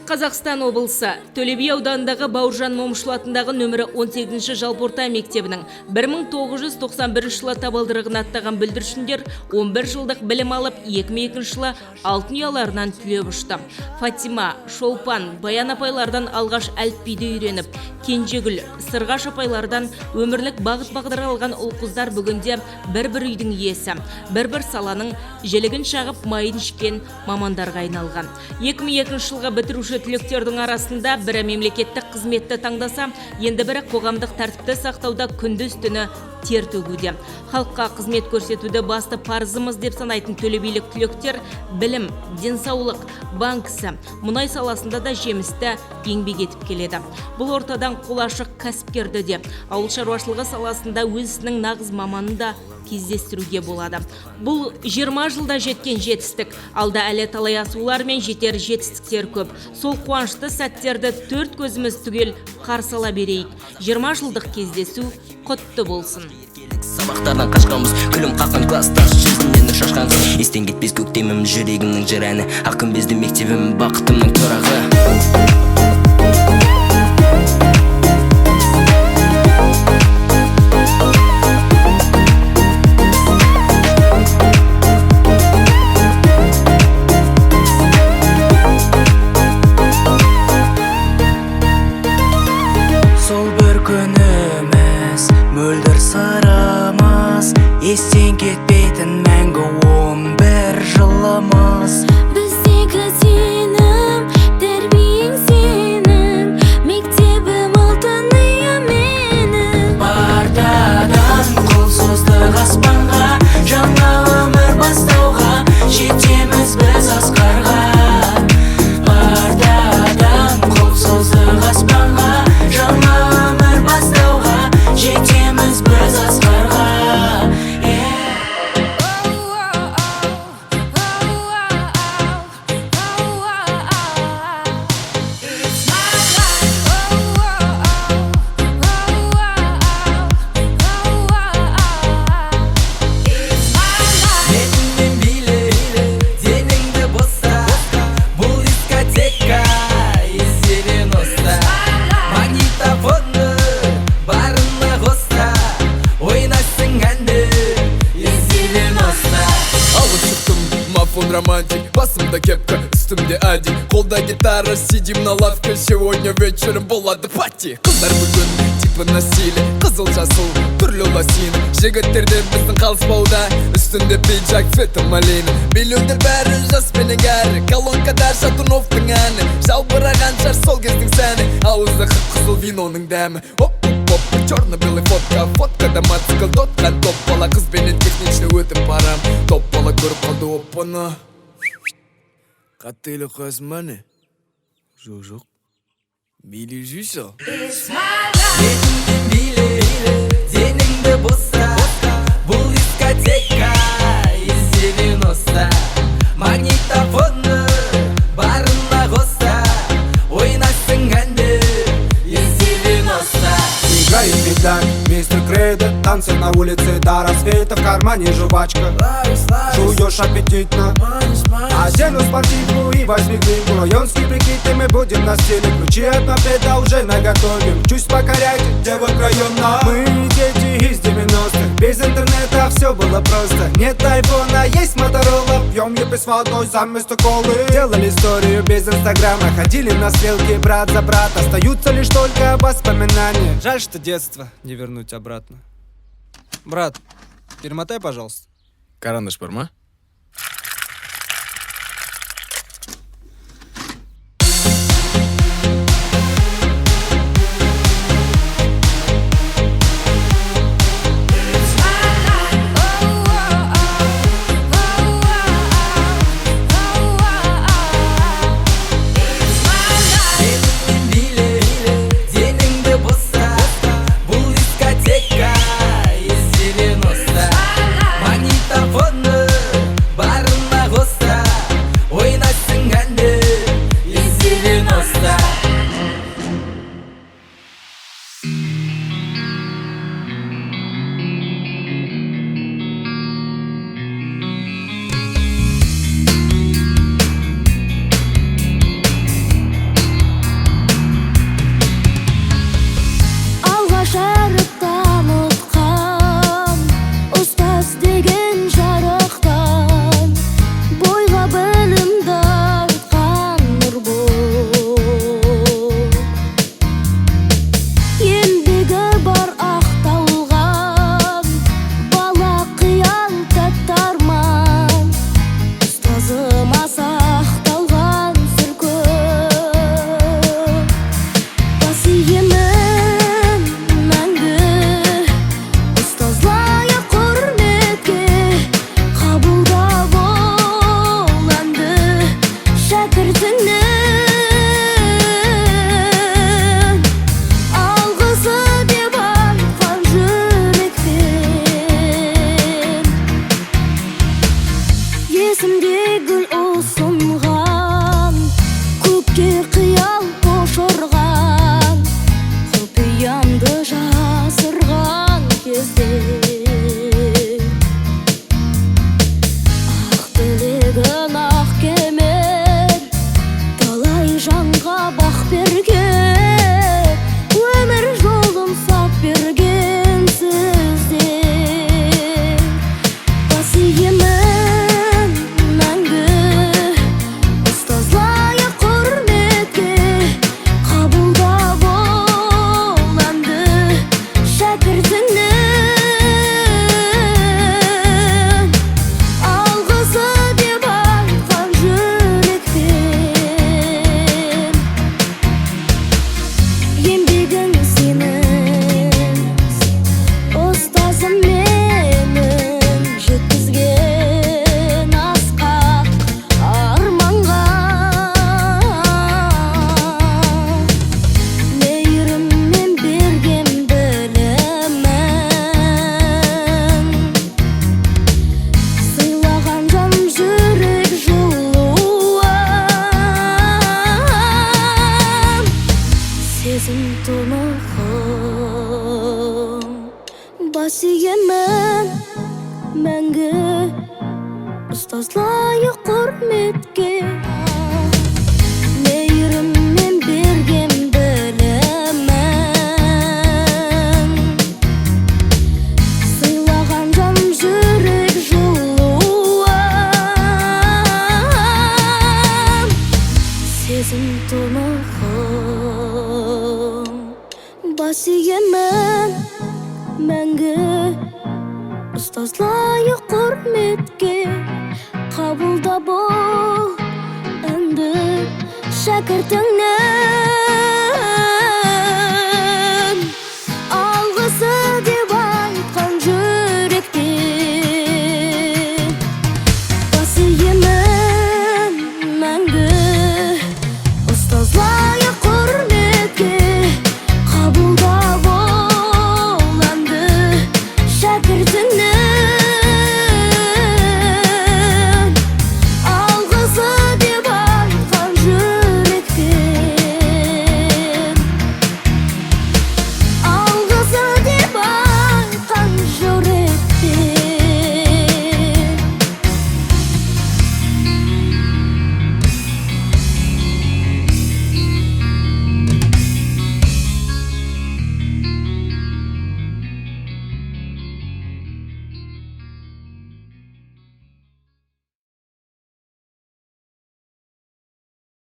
Қазақстан облысы Төле би ауданындағы Бауыржан Момышұлы атындағы нөмірі 18-ші жалпы орта мектебінің 1991 жылы табалдырығын аттаған бүлдіршіндер 11 жылдық білім алып, 2002 жылы алтын ұяларынан түлеп ұшты. Фатима, Шолпан, Баян апайлардан алғаш әліпбиді үйреніп, Кенжегүл, Сырғаш апайлардан өмірлік бағыт-бағдар алған ұл-қыздар бүгінде бір-бір үйдің иесі, бір-бір саланың желігін шағып майын ішкен мамандарға айналған. 2002 жылға бітіруші түлектердің арасында бірі мемлекеттік қызметті таңдаса, енді бірі қоғамдық тәртіпті сақтауда күндіз-түні тер төгуде. Халыққа қызмет көрсетуді басты парызымыз деп санайтын төлебилік түлектер білім, денсаулық, банк ісі, мұнай саласында да жемісті еңбек етіп келеді. Бұл ортадан қолы ашық кәсіпкерді де, ауыл шаруашылығы саласында өз ісінің нағыз маманын да кездестіруге болады. Бұл 20 жылда жеткен жетістік, алда әлі талай асулар мен жетер жетістіктер көп. Сол қуанышты сәттерді төрт көзіміз түгел қарсы ала берейік. 20 жылдық кездесу құтты болсын. Сабақтардан қашқанбыз, күлім қаққан класстас, жүзімнен шашқан қыз. Естен кетпес көктемім, жүрегімнің жыр әні, ақын безді мектебім, бақытымның тұрағы. Сол бір күніміз мөлдір сырымыз, естен кетпейтін мәңгі 11 жылымыз. Біздегі сенім, тәрбиең сенің, мектебім алтын ұя менің. Бардадан қол создық аспанға, жаңа өмір бастауға, жетеміз біз асқарға. Бардадан қол создық аспанға, жаңа өмір бастауға, жетеміз біз асқарға. Бетіңнен биле, деніңді боса, бұл дискотека еселен оста. Магнитофонды барына қоста, ойнайсың әнді еселен оста. Алып шықтым, мафон романтик, басымда кепка, үстімде ади, қолда гитара, сидим на лавке, сегодня вечером болады пати. Қыздар бүгін типі насилие, қызыл-жасыл, түрлі лосина, жігіттерден біздің қалыспауда, үстінде пиджак, цвета малина. Миллионер бәрі жас менен кәрі, колонкада Шатуновтың әні, жалбыраған шаш сол кездің сәні, ауызда қып-қызыл виноның дәмі. Оп-оп-оп, черно-белый фотка, фоткада мотоцикл тотқан, топ бала қызбенен техничный өтіп барам, топ бала көріп қалды оппаны. Қаттылы қасманы? Жоқ. Билі жүйсі? Бетіңнен биле, деніңді боса, бұл дискотека еселен оста. Магнитофонды барына қоста, ойнайсың әнді еселен оста. Играет медаль, мистер Кредит, танцы на улице до рассвета, в кармане жвачка, жуешь аппетитно. Одену спортивку и возьми книгу, районский прикид, и мы будем на стиле. Ключи от мопеда уже наготове, чуть покорять девок района. Мы дети из 90-х, без интернета все было просто. Нет айфона, есть Моторола, пьем епи с водой заместо колы. Делали историю без инстаграма, ходили на стрелки брат за брат. Остаются лишь только воспоминания. Жаль, что детство не вернуть обратно. Брат, перемотай, пожалуйста. Карандаш бар ма? Бетіңнен биле, деніңді боса, бұл дискотека еселен оста. Магнитофонды бас иемін мәңгі ұстаз лайық құрметке мейіріммен берген білімін сыйлаған жаным жүрек жылуын сезім тұнығын бас иемін мәңгі ұстаз лайық құрметке қабылда бол үнді шәкіртіңнен